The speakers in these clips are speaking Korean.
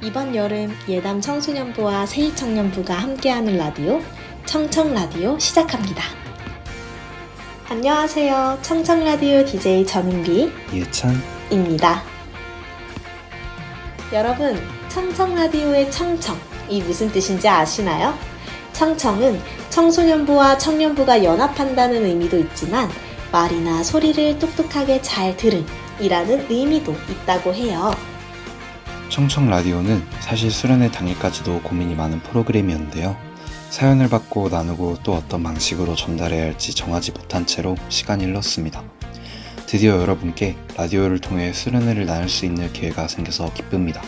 이번 여름 예담 청소년부와 세입청년부가 함께하는 라디오 청청라디오 시작합니다. 안녕하세요. 청청라디오 DJ 전은비 이해찬입니다. 여러분, 청청라디오의 청청이 무슨 뜻인지 아시나요? 청청은 청소년부와 청년부가 연합한다는 의미도 있지만 말이나 소리를 똑똑하게 잘 들음 이라는 의미도 있다고 해요. 청청라디오는 사실 수련회 당일까지도 고민이 많은 프로그램이었는데요. 사연을 받고 나누고 또 어떤 방식으로 전달해야 할지 정하지 못한 채로 시간이 흘렀습니다. 드디어 여러분께 라디오를 통해 수련회를 나눌 수 있는 기회가 생겨서 기쁩니다.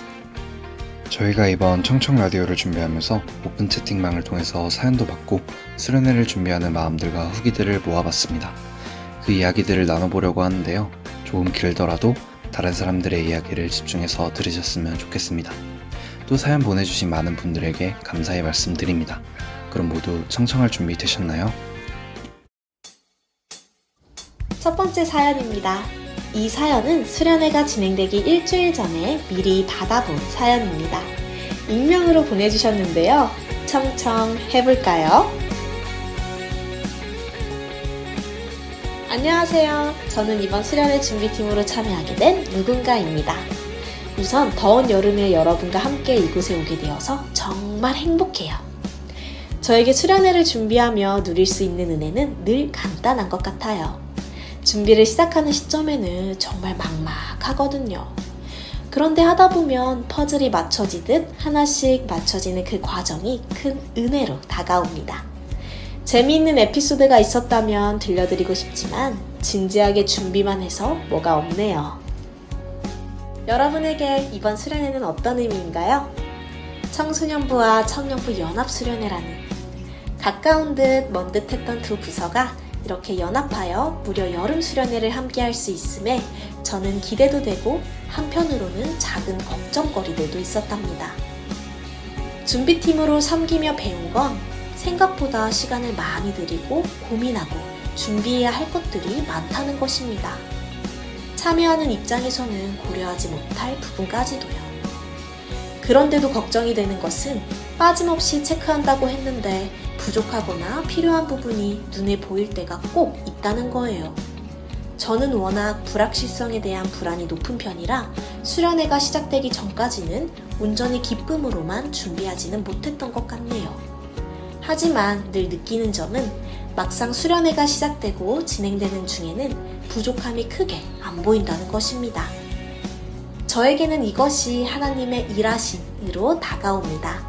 저희가 이번 청청라디오를 준비하면서 오픈 채팅방을 통해서 사연도 받고 수련회를 준비하는 마음들과 후기들을 모아봤습니다. 그 이야기들을 나눠보려고 하는데요. 조금 길더라도 다른 사람들의 이야기를 집중해서 들으셨으면 좋겠습니다. 또 사연 보내주신 많은 분들에게 감사의 말씀드립니다. 그럼 모두 청청할 준비 되셨나요? 첫 번째 사연입니다. 이 사연은 수련회가 진행되기 일주일 전에 미리 받아본 사연입니다. 익명으로 보내주셨는데요. 청청 해볼까요? 안녕하세요. 저는 이번 수련회 준비팀으로 참여하게 된 누군가입니다. 우선 더운 여름에 여러분과 함께 이곳에 오게 되어서 정말 행복해요. 저에게 수련회를 준비하며 누릴 수 있는 은혜는 늘 간단한 것 같아요. 준비를 시작하는 시점에는 정말 막막하거든요. 그런데 하다 보면 퍼즐이 맞춰지듯 하나씩 맞춰지는 그 과정이 큰 은혜로 다가옵니다. 재미있는 에피소드가 있었다면 들려드리고 싶지만 진지하게 준비만 해서 뭐가 없네요. 여러분에게 이번 수련회는 어떤 의미인가요? 청소년부와 청년부 연합수련회라는 가까운 듯 먼 듯 했던 두 부서가 이렇게 연합하여 무려 여름 수련회를 함께 할 수 있음에 저는 기대도 되고 한편으로는 작은 걱정거리들도 있었답니다. 준비팀으로 섬기며 배운 건 생각보다 시간을 많이 들이고 고민하고 준비해야 할 것들이 많다는 것입니다. 참여하는 입장에서는 고려하지 못할 부분까지도요. 그런데도 걱정이 되는 것은 빠짐없이 체크한다고 했는데 부족하거나 필요한 부분이 눈에 보일 때가 꼭 있다는 거예요. 저는 워낙 불확실성에 대한 불안이 높은 편이라 수련회가 시작되기 전까지는 온전히 기쁨으로만 준비하지는 못했던 것 같네요. 하지만 늘 느끼는 점은 막상 수련회가 시작되고 진행되는 중에는 부족함이 크게 안 보인다는 것입니다. 저에게는 이것이 하나님의 일하심으로 다가옵니다.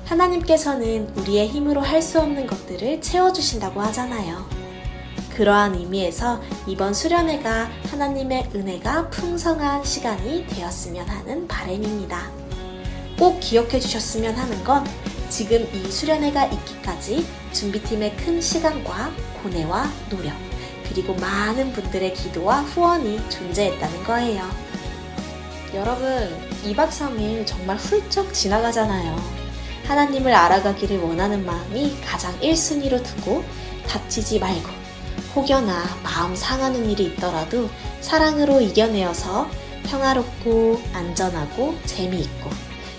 하나님께서는 우리의 힘으로 할 수 없는 것들을 채워주신다고 하잖아요. 그러한 의미에서 이번 수련회가 하나님의 은혜가 풍성한 시간이 되었으면 하는 바람입니다. 꼭 기억해 주셨으면 하는 건 지금 이 수련회가 있기까지 준비팀의 큰 시간과 고뇌와 노력, 그리고 많은 분들의 기도와 후원이 존재했다는 거예요. 여러분, 2박 3일 정말 훌쩍 지나가잖아요. 하나님을 알아가기를 원하는 마음이 가장 1순위로 두고 다치지 말고 혹여나 마음 상하는 일이 있더라도 사랑으로 이겨내어서 평화롭고 안전하고 재미있고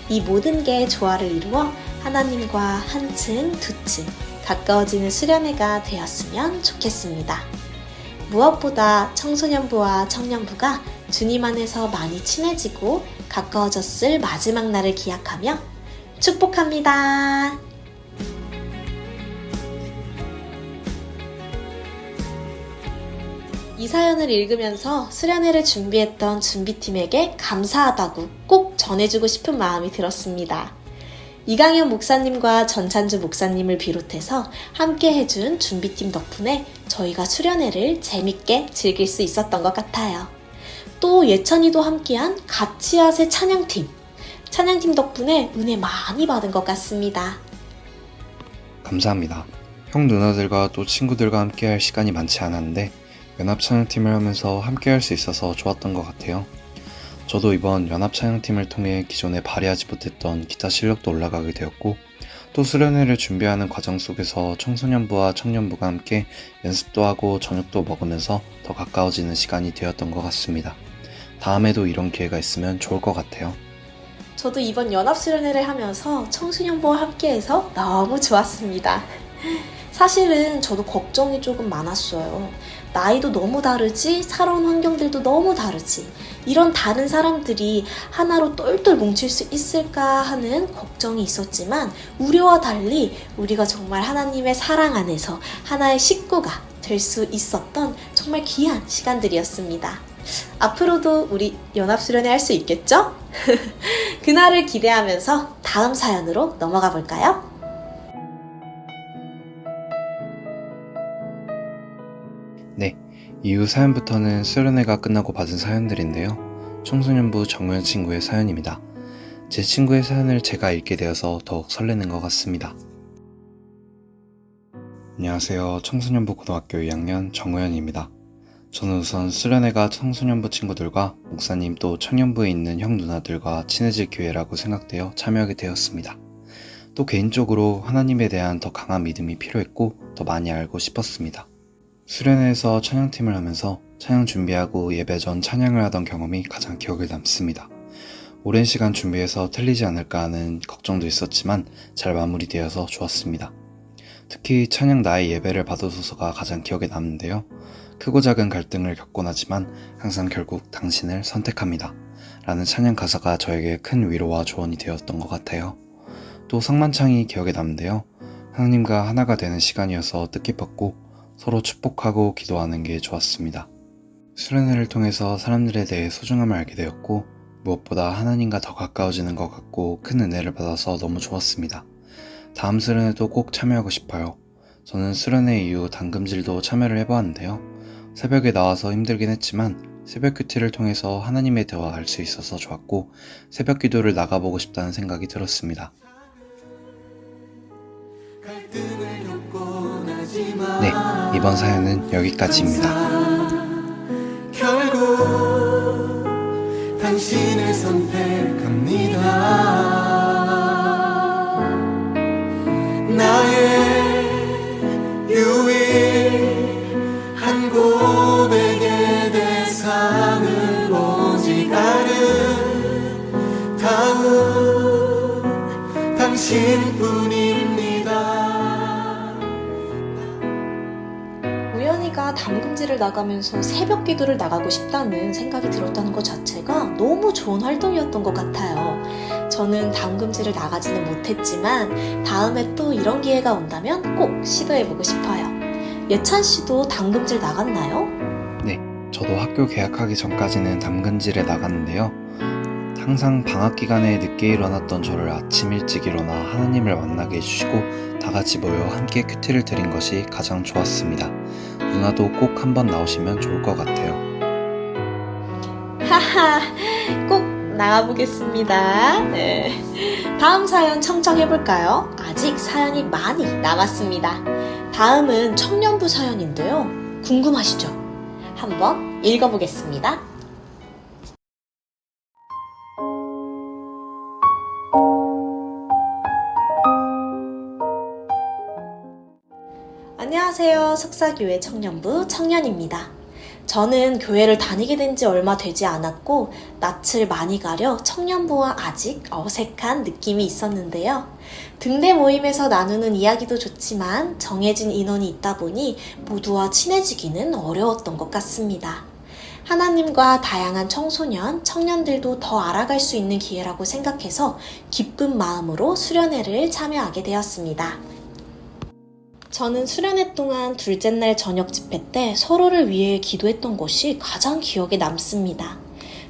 이 모든 게 조화를 이루어 하나님과 한층 두층 가까워지는 수련회가 되었으면 좋겠습니다. 무엇보다 청소년부와 청년부가 주님 안에서 많이 친해지고 가까워졌을 마지막 날을 기약하며 축복합니다. 이 사연을 읽으면서 수련회를 준비했던 준비팀에게 감사하다고 꼭 전해주고 싶은 마음이 들었습니다. 이강현 목사님과 전찬주 목사님을 비롯해서 함께 해준 준비팀 덕분에 저희가 수련회를 재밌게 즐길 수 있었던 것 같아요. 또 예찬이도 함께한 가치아세 찬양팀 덕분에 은혜 많이 받은 것 같습니다. 감사합니다. 형 누나들과 또 친구들과 함께할 시간이 많지 않았는데 연합찬양팀을 하면서 함께할 수 있어서 좋았던 것 같아요. 저도 이번 연합찬양팀을 통해 기존에 발휘하지 못했던 기타 실력도 올라가게 되었고 또 수련회를 준비하는 과정 속에서 청소년부와 청년부가 함께 연습도 하고 저녁도 먹으면서 더 가까워지는 시간이 되었던 것 같습니다. 다음에도 이런 기회가 있으면 좋을 것 같아요. 저도 이번 연합수련회를 하면서 청소년부와 함께해서 너무 좋았습니다. 사실은 저도 걱정이 조금 많았어요. 나이도 너무 다르지, 살아온 환경들도 너무 다르지, 이런 다른 사람들이 하나로 똘똘 뭉칠 수 있을까 하는 걱정이 있었지만 우려와 달리 우리가 정말 하나님의 사랑 안에서 하나의 식구가 될 수 있었던 정말 귀한 시간들이었습니다. 앞으로도 우리 연합수련회 할 수 있겠죠? 그날을 기대하면서 다음 사연으로 넘어가 볼까요? 네, 이후 사연부터는 수련회가 끝나고 받은 사연들인데요. 청소년부 정우현 친구의 사연입니다. 제 친구의 사연을 제가 읽게 되어서 더욱 설레는 것 같습니다. 안녕하세요. 청소년부 고등학교 2학년 정우현입니다. 저는 우선 수련회가 청소년부 친구들과 목사님 또 청년부에 있는 형 누나들과 친해질 기회라고 생각되어 참여하게 되었습니다. 또 개인적으로 하나님에 대한 더 강한 믿음이 필요했고 더 많이 알고 싶었습니다. 수련회에서 찬양팀을 하면서 찬양 준비하고 예배 전 찬양을 하던 경험이 가장 기억에 남습니다. 오랜 시간 준비해서 틀리지 않을까 하는 걱정도 있었지만 잘 마무리되어서 좋았습니다. 특히 찬양 나의 예배를 받아줘서가 가장 기억에 남는데요. 크고 작은 갈등을 겪곤 하지만 항상 결국 당신을 선택합니다. 라는 찬양 가사가 저에게 큰 위로와 조언이 되었던 것 같아요. 또 성만창이 기억에 남는데요. 하나님과 하나가 되는 시간이어서 뜻깊었고 서로 축복하고 기도하는 게 좋았습니다. 수련회를 통해서 사람들에 대해 소중함을 알게 되었고 무엇보다 하나님과 더 가까워지는 것 같고 큰 은혜를 받아서 너무 좋았습니다. 다음 수련회도 꼭 참여하고 싶어요. 저는 수련회 이후 당금질도 참여를 해보았는데요. 새벽에 나와서 힘들긴 했지만 새벽 큐티를 통해서 하나님의 대화 알 수 있어서 좋았고 새벽 기도를 나가보고 싶다는 생각이 들었습니다. 네, 이번 사연은 여기까지입니다. 결국 당신을 선택합니다. 나의 유일한 고백의 대상은 오직 아름다운 당신뿐입니다. 우연히가 담금질을 나가면서 새벽 기도를 나가고 싶다는 생각이 들었다는 것 자체가 너무 좋은 활동이었던 것 같아요. 저는 담금질을 나가지는 못했지만 다음에 또 이런 기회가 온다면 꼭 시도해보고 싶어요. 예찬 씨도 담금질 나갔나요? 네, 저도 학교 개학하기 전까지는 담금질에 나갔는데요. 항상 방학 기간에 늦게 일어났던 저를 아침 일찍 일어나 하나님을 만나게 해주시고 다 같이 모여 함께 큐티를 드린 것이 가장 좋았습니다. 누나도 꼭 한번 나오시면 좋을 것 같아요. 하하, 꼭 나가보겠습니다. 네. 다음 사연 청청해볼까요? 아직 사연이 많이 남았습니다. 다음은 청년부 사연인데요. 궁금하시죠? 한번 읽어보겠습니다. 안녕하세요. 석사교회 청년부 청년입니다. 저는 교회를 다니게 된 지 얼마 되지 않았고 낯을 많이 가려 청년부와 아직 어색한 느낌이 있었는데요. 등대 모임에서 나누는 이야기도 좋지만 정해진 인원이 있다 보니 모두와 친해지기는 어려웠던 것 같습니다. 하나님과 다양한 청소년, 청년들도 더 알아갈 수 있는 기회라고 생각해서 기쁜 마음으로 수련회를 참여하게 되었습니다. 저는 수련회 동안 둘째 날 저녁 집회 때 서로를 위해 기도했던 것이 가장 기억에 남습니다.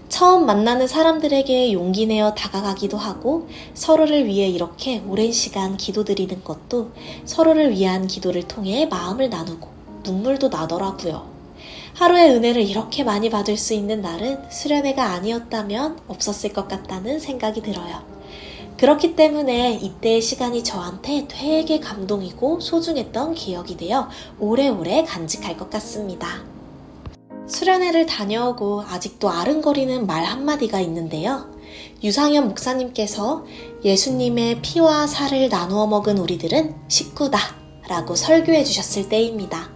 처음 만나는 사람들에게 용기 내어 다가가기도 하고 서로를 위해 이렇게 오랜 시간 기도드리는 것도 서로를 위한 기도를 통해 마음을 나누고 눈물도 나더라고요. 하루의 은혜를 이렇게 많이 받을 수 있는 날은 수련회가 아니었다면 없었을 것 같다는 생각이 들어요. 그렇기 때문에 이때의 시간이 저한테 되게 감동이고 소중했던 기억이 되어 오래오래 간직할 것 같습니다. 수련회를 다녀오고 아직도 아른거리는 말 한마디가 있는데요. 유상현 목사님께서 예수님의 피와 살을 나누어 먹은 우리들은 식구다 라고 설교해 주셨을 때입니다.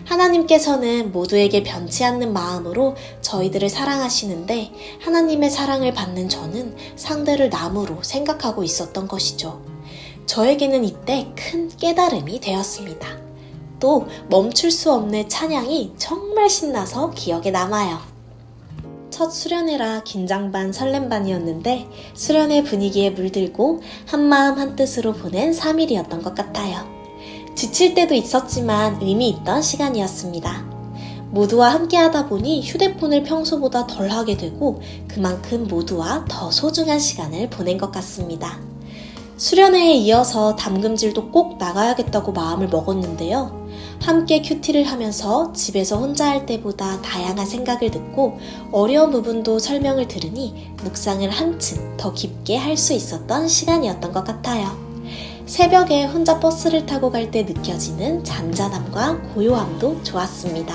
하나님께서는 모두에게 변치 않는 마음으로 저희들을 사랑하시는데 하나님의 사랑을 받는 저는 상대를 나무로 생각하고 있었던 것이죠. 저에게는 이때 큰 깨달음이 되었습니다. 또 멈출 수 없는 찬양이 정말 신나서 기억에 남아요. 첫 수련회라 긴장 반 설렘 반이었는데 수련회 분위기에 물들고 한마음 한뜻으로 보낸 3일이었던 것 같아요. 지칠 때도 있었지만 의미 있던 시간이었습니다. 모두와 함께 하다 보니 휴대폰을 평소보다 덜 하게 되고 그만큼 모두와 더 소중한 시간을 보낸 것 같습니다. 수련회에 이어서 담금질도 꼭 나가야겠다고 마음을 먹었는데요. 함께 큐티를 하면서 집에서 혼자 할 때보다 다양한 생각을 듣고 어려운 부분도 설명을 들으니 묵상을 한층 더 깊게 할 수 있었던 시간이었던 것 같아요. 새벽에 혼자 버스를 타고 갈 때 느껴지는 잔잔함과 고요함도 좋았습니다.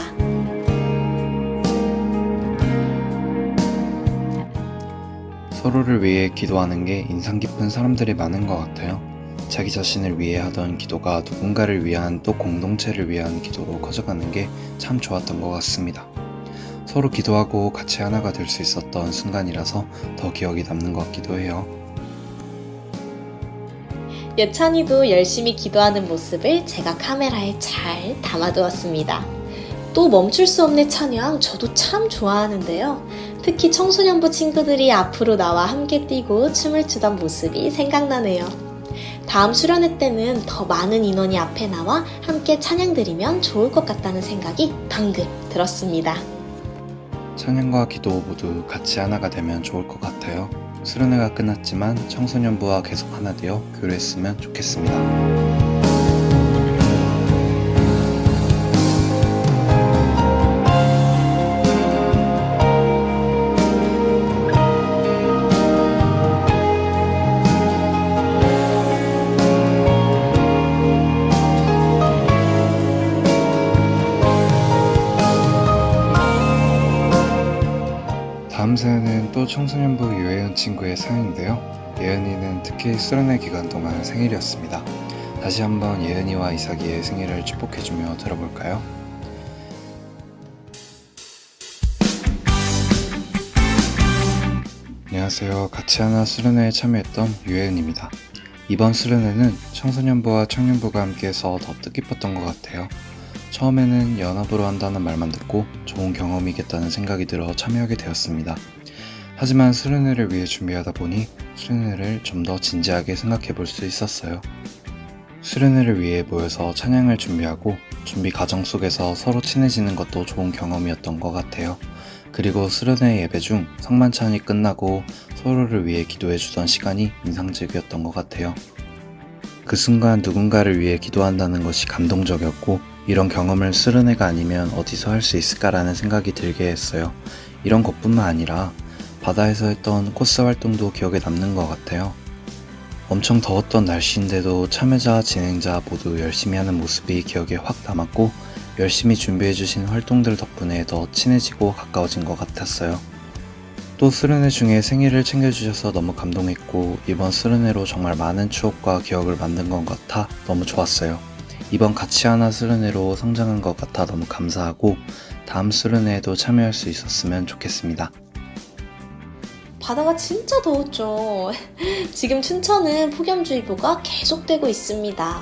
서로를 위해 기도하는 게 인상 깊은 사람들이 많은 것 같아요. 자기 자신을 위해 하던 기도가 누군가를 위한 또 공동체를 위한 기도로 커져가는 게 참 좋았던 것 같습니다. 서로 기도하고 같이 하나가 될 수 있었던 순간이라서 더 기억이 남는 것 같기도 해요. 예찬이도 열심히 기도하는 모습을 제가 카메라에 잘 담아두었습니다. 또 멈출 수 없는 찬양 저도 참 좋아하는데요. 특히 청소년부 친구들이 앞으로 나와 함께 뛰고 춤을 추던 모습이 생각나네요. 다음 수련회 때는 더 많은 인원이 앞에 나와 함께 찬양 드리면 좋을 것 같다는 생각이 방금 들었습니다. 찬양과 기도 모두 같이 하나가 되면 좋을 것 같아요. 수련회가 끝났지만 청소년부와 계속 하나 되어 교류했으면 좋겠습니다. 다음 사연은 또 청소년부 유혜은 친구의 사연인데요. 예은이는 특히 수련회 기간 동안 생일이었습니다. 다시 한번 예은이와 이삭이의 생일을 축복해주며 들어볼까요? 안녕하세요. 같이 하나 수련회에 참여했던 유혜은입니다. 이번 수련회는 청소년부와 청년부가 함께해서 더 뜻깊었던 것 같아요. 처음에는 연합으로 한다는 말만 듣고 좋은 경험이겠다는 생각이 들어 참여하게 되었습니다. 하지만 수련회를 위해 준비하다 보니 수련회를 좀 더 진지하게 생각해 볼 수 있었어요. 수련회를 위해 모여서 찬양을 준비하고 준비 과정 속에서 서로 친해지는 것도 좋은 경험이었던 것 같아요. 그리고 수련회 예배 중 성만찬이 끝나고 서로를 위해 기도해 주던 시간이 인상적이었던 것 같아요. 그 순간 누군가를 위해 기도한다는 것이 감동적이었고 이런 경험을 수련회가 아니면 어디서 할 수 있을까라는 생각이 들게 했어요. 이런 것뿐만 아니라 바다에서 했던 코스 활동도 기억에 남는 것 같아요. 엄청 더웠던 날씨인데도 참여자, 진행자 모두 열심히 하는 모습이 기억에 확 남았고 열심히 준비해주신 활동들 덕분에 더 친해지고 가까워진 것 같았어요. 또 수련회 중에 생일을 챙겨주셔서 너무 감동했고 이번 수련회로 정말 많은 추억과 기억을 만든 것 같아 너무 좋았어요. 이번 같이 하나 수련회로 성장한 것 같아 너무 감사하고 다음 수련회에도 참여할 수 있었으면 좋겠습니다. 바다가 진짜 더웠죠. 지금 춘천은 폭염주의보가 계속되고 있습니다.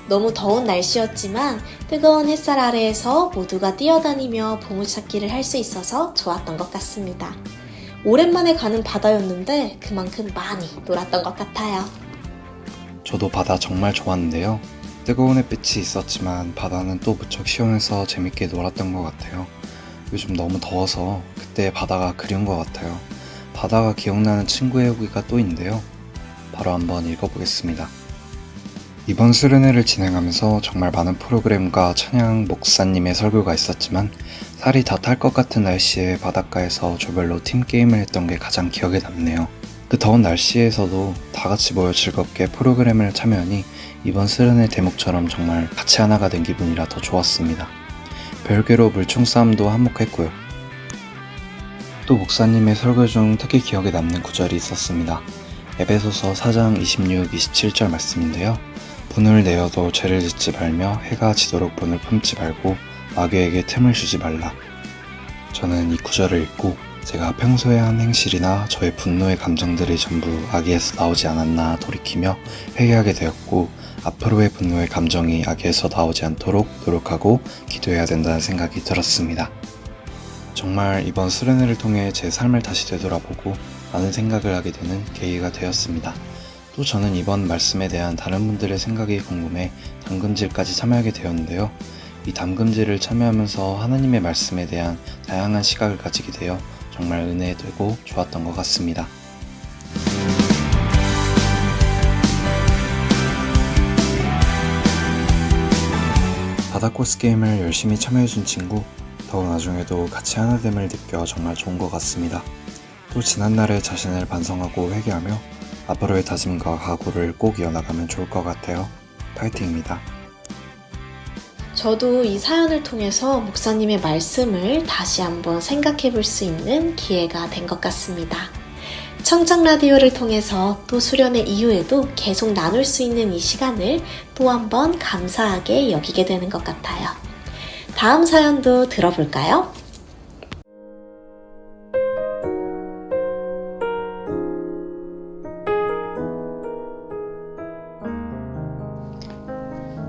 너무 더운 날씨였지만 뜨거운 햇살 아래에서 모두가 뛰어다니며 보물찾기를 할 수 있어서 좋았던 것 같습니다. 오랜만에 가는 바다였는데 그만큼 많이 놀았던 것 같아요. 저도 바다 정말 좋았는데요. 뜨거운 햇빛이 있었지만 바다는 또 무척 시원해서 재밌게 놀았던 것 같아요. 요즘 너무 더워서 그때 바다가 그리운 것 같아요. 바다가 기억나는 친구의 후기가 또 있는데요. 바로 한번 읽어보겠습니다. 이번 수련회를 진행하면서 정말 많은 프로그램과 찬양 목사님의 설교가 있었지만 살이 다 탈 것 같은 날씨에 바닷가에서 조별로 팀게임을 했던 게 가장 기억에 남네요. 그 더운 날씨에서도 다 같이 모여 즐겁게 프로그램을 참여하니 이번 수련회 대목처럼 정말 같이 하나가 된 기분이라 더 좋았습니다. 별개로 물총 싸움도 한몫했고요. 또 목사님의 설교 중 특히 기억에 남는 구절이 있었습니다. 에베소서 4장 26, 27절 말씀인데요. 분을 내어도 죄를 짓지 말며 해가 지도록 분을 품지 말고 마귀에게 틈을 주지 말라. 저는 이 구절을 읽고 제가 평소에 한 행실이나 저의 분노의 감정들이 전부 악에서 나오지 않았나 돌이키며 회개하게 되었고, 앞으로의 분노의 감정이 악에서 나오지 않도록 노력하고 기도해야 된다는 생각이 들었습니다. 정말 이번 수련회를 통해 제 삶을 다시 되돌아보고 많은 생각을 하게 되는 계기가 되었습니다. 또 저는 이번 말씀에 대한 다른 분들의 생각이 궁금해 담금질까지 참여하게 되었는데요. 이 담금질을 참여하면서 하나님의 말씀에 대한 다양한 시각을 가지게 되어 정말 은혜되고 좋았던 것 같습니다. 바다코스 게임을 열심히 참여해준 친구, 더욱 나중에도 같이 하나됨을 느껴 정말 좋은 것 같습니다. 또 지난날의 자신을 반성하고 회개하며 앞으로의 다짐과 각오를 꼭 이어나가면 좋을 것 같아요. 파이팅입니다. 저도 이 사연을 통해서 목사님의 말씀을 다시 한번 생각해 볼 수 있는 기회가 된 것 같습니다. 청정 라디오를 통해서 또 수련회 이후에도 계속 나눌 수 있는 이 시간을 또 한번 감사하게 여기게 되는 것 같아요. 다음 사연도 들어볼까요?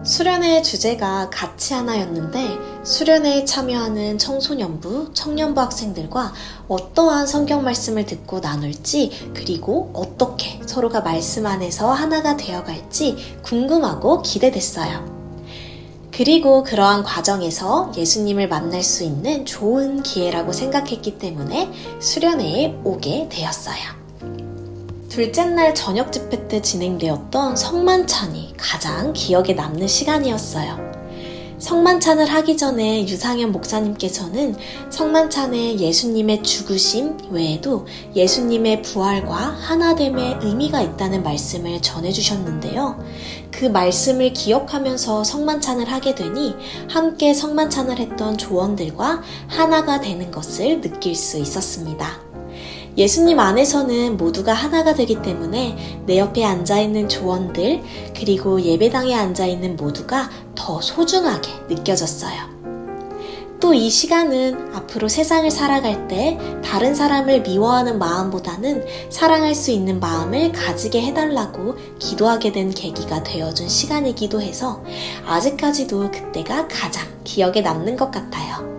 수련회의 주제가 같이 하나였는데, 수련회에 참여하는 청소년부, 청년부 학생들과 어떠한 성경 말씀을 듣고 나눌지, 그리고 어떻게 서로가 말씀 안에서 하나가 되어갈지 궁금하고 기대됐어요. 그리고 그러한 과정에서 예수님을 만날 수 있는 좋은 기회라고 생각했기 때문에 수련회에 오게 되었어요. 둘째 날 저녁 집회 때 진행되었던 성만찬이 가장 기억에 남는 시간이었어요. 성만찬을 하기 전에 유상현 목사님께서는 성만찬에 예수님의 죽으심 외에도 예수님의 부활과 하나됨의 의미가 있다는 말씀을 전해주셨는데요. 그 말씀을 기억하면서 성만찬을 하게 되니 함께 성만찬을 했던 조원들과 하나가 되는 것을 느낄 수 있었습니다. 예수님 안에서는 모두가 하나가 되기 때문에 내 옆에 앉아있는 조원들, 그리고 예배당에 앉아있는 모두가 더 소중하게 느껴졌어요. 또 이 시간은 앞으로 세상을 살아갈 때 다른 사람을 미워하는 마음보다는 사랑할 수 있는 마음을 가지게 해달라고 기도하게 된 계기가 되어준 시간이기도 해서 아직까지도 그때가 가장 기억에 남는 것 같아요.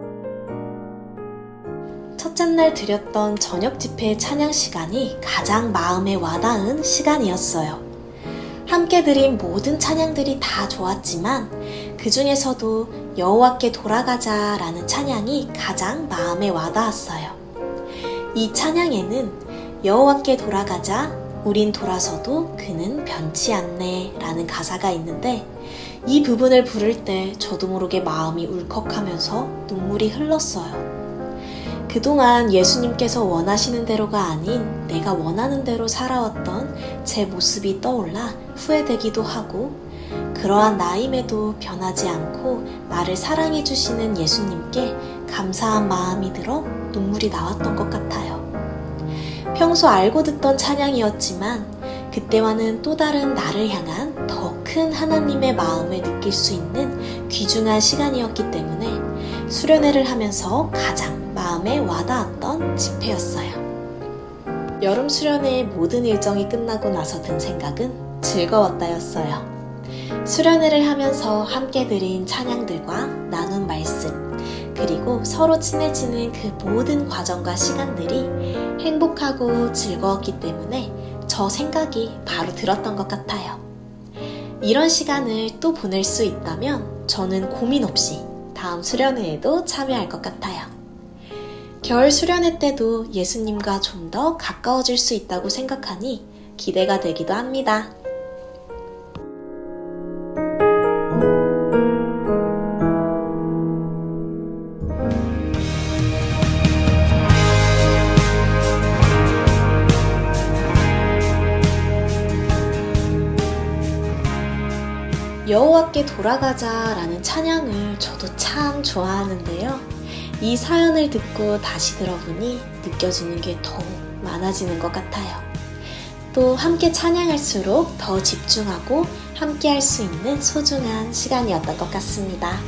첫째 날 드렸던 저녁 집회의 찬양 시간이 가장 마음에 와닿은 시간이었어요. 함께 드린 모든 찬양들이 다 좋았지만 그 중에서도 여호와께 돌아가자 라는 찬양이 가장 마음에 와닿았어요. 이 찬양에는 여호와께 돌아가자, 우린 돌아서도 그는 변치 않네 라는 가사가 있는데, 이 부분을 부를 때 저도 모르게 마음이 울컥하면서 눈물이 흘렀어요. 그동안 예수님께서 원하시는 대로가 아닌 내가 원하는 대로 살아왔던 제 모습이 떠올라 후회되기도 하고, 그러한 나임에도 변하지 않고 나를 사랑해 주시는 예수님께 감사한 마음이 들어 눈물이 나왔던 것 같아요. 평소 알고 듣던 찬양이었지만 그때와는 또 다른 나를 향한 더 큰 하나님의 마음을 느낄 수 있는 귀중한 시간이었기 때문에 수련회를 하면서 가장 마음에 와닿았던 집회였어요. 여름 수련회의 모든 일정이 끝나고 나서 든 생각은 즐거웠다였어요. 수련회를 하면서 함께 드린 찬양들과 나눈 말씀, 그리고 서로 친해지는 그 모든 과정과 시간들이 행복하고 즐거웠기 때문에 저 생각이 바로 들었던 것 같아요. 이런 시간을 또 보낼 수 있다면 저는 고민 없이 다음 수련회에도 참여할 것 같아요. 겨울 수련회 때도 예수님과 좀 더 가까워질 수 있다고 생각하니 기대가 되기도 합니다. 여호와께 돌아가자 라는 찬양을 저도 참 좋아하는데요. 이 사연을 듣고 다시 들어보니 느껴지는 게 더욱 많아지는 것 같아요. 또 함께 찬양할수록 더 집중하고 함께 할 수 있는 소중한 시간이었던 것 같습니다.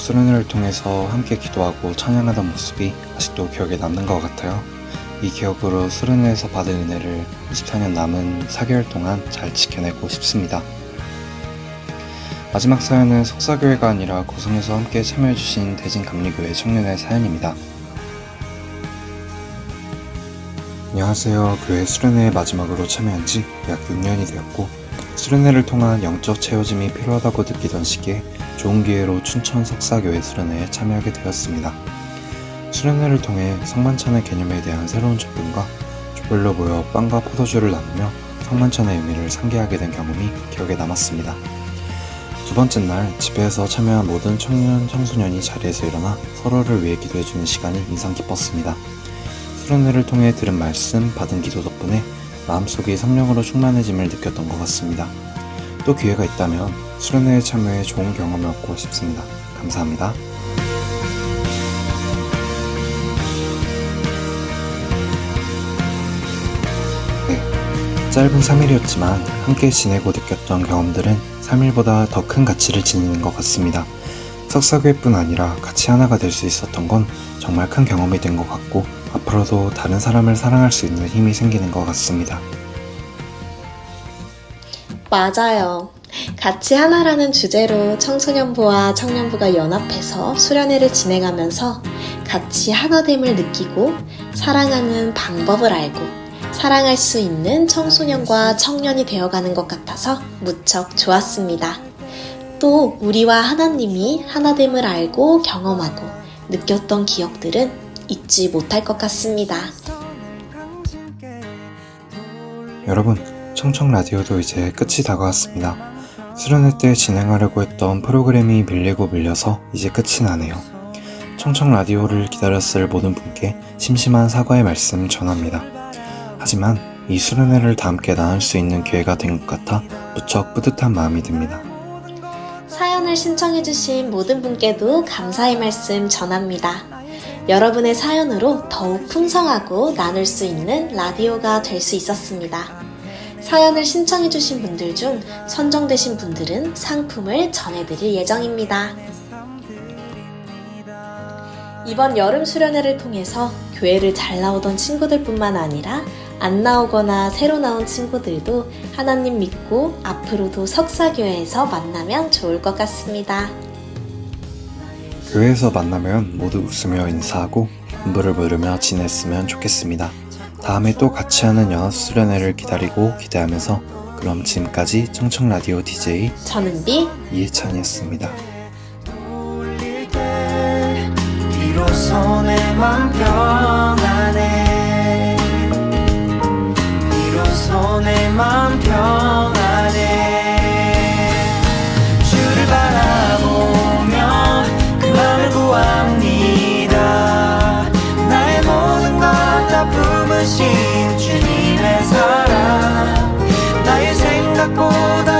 수련회를 통해서 함께 기도하고 찬양하던 모습이 아직도 기억에 남는 것 같아요. 이 기억으로 수련회에서 받은 은혜를 24년 남은 4개월 동안 잘 지켜내고 싶습니다. 마지막 사연은 속사교회가 아니라 고성에서 함께 참여해주신 대진감리교회 청년의 사연입니다. 안녕하세요. 교회 수련회에 마지막으로 참여한 지 약 6년이 되었고 수련회를 통한 영적 채워짐이 필요하다고 느끼던 시기에 좋은 기회로 춘천 석사교회 수련회에 참여하게 되었습니다. 수련회를 통해 성만찬의 개념에 대한 새로운 접근과 조별로 모여 빵과 포도주를 나누며 성만찬의 의미를 상기하게 된 경험이 기억에 남았습니다. 두 번째 날 집회에서 참여한 모든 청년, 청소년이 자리에서 일어나 서로를 위해 기도해주는 시간이 인상 깊었습니다. 수련회를 통해 들은 말씀, 받은 기도 덕분에 마음속이 성령으로 충만해짐을 느꼈던 것 같습니다. 또 기회가 있다면 수련회에 참여해 좋은 경험을 얻고 싶습니다. 감사합니다. 짧은 3일이었지만 함께 지내고 느꼈던 경험들은 3일보다 더 큰 가치를 지니는 것 같습니다. 석사교회뿐 아니라 같이 하나가 될 수 있었던 건 정말 큰 경험이 된 것 같고 앞으로도 다른 사람을 사랑할 수 있는 힘이 생기는 것 같습니다. 맞아요. 같이 하나라는 주제로 청소년부와 청년부가 연합해서 수련회를 진행하면서 같이 하나됨을 느끼고 사랑하는 방법을 알고 사랑할 수 있는 청소년과 청년이 되어가는 것 같아서 무척 좋았습니다. 또 우리와 하나님이 하나됨을 알고 경험하고 느꼈던 기억들은 잊지 못할 것 같습니다. 여러분, 청청라디오도 이제 끝이 다가왔습니다. 수련회 때 진행하려고 했던 프로그램이 밀려서 이제 끝이 나네요. 청청라디오를 기다렸을 모든 분께 심심한 사과의 말씀 전합니다. 하지만 이 수련회를 다 함께 나눌 수 있는 기회가 된 것 같아 무척 뿌듯한 마음이 듭니다. 사연을 신청해주신 모든 분께도 감사의 말씀 전합니다. 여러분의 사연으로 더욱 풍성하고 나눌 수 있는 라디오가 될 수 있었습니다. 사연을 신청해주신 분들 중 선정되신 분들은 상품을 전해드릴 예정입니다. 이번 여름 수련회를 통해서 교회를 잘 나오던 친구들뿐만 아니라 안 나오거나 새로 나온 친구들도 하나님 믿고 앞으로도 석사교회에서 만나면 좋을 것 같습니다. 교회에서 만나면 모두 웃으며 인사하고 안부를 물으며 지냈으면 좋겠습니다. 다음에 또 같이 하는 연합수련회를 기다리고 기대하면서 그럼 지금까지 청청라디오 DJ 전은비 이해찬이었습니다. 비로소 내 맘 평안해 비로소 내 맘 평안해 주를 바라보며 그 맘을 구합니다 나의 모든 것 다 품으신 주님의 사랑 나의 생각보다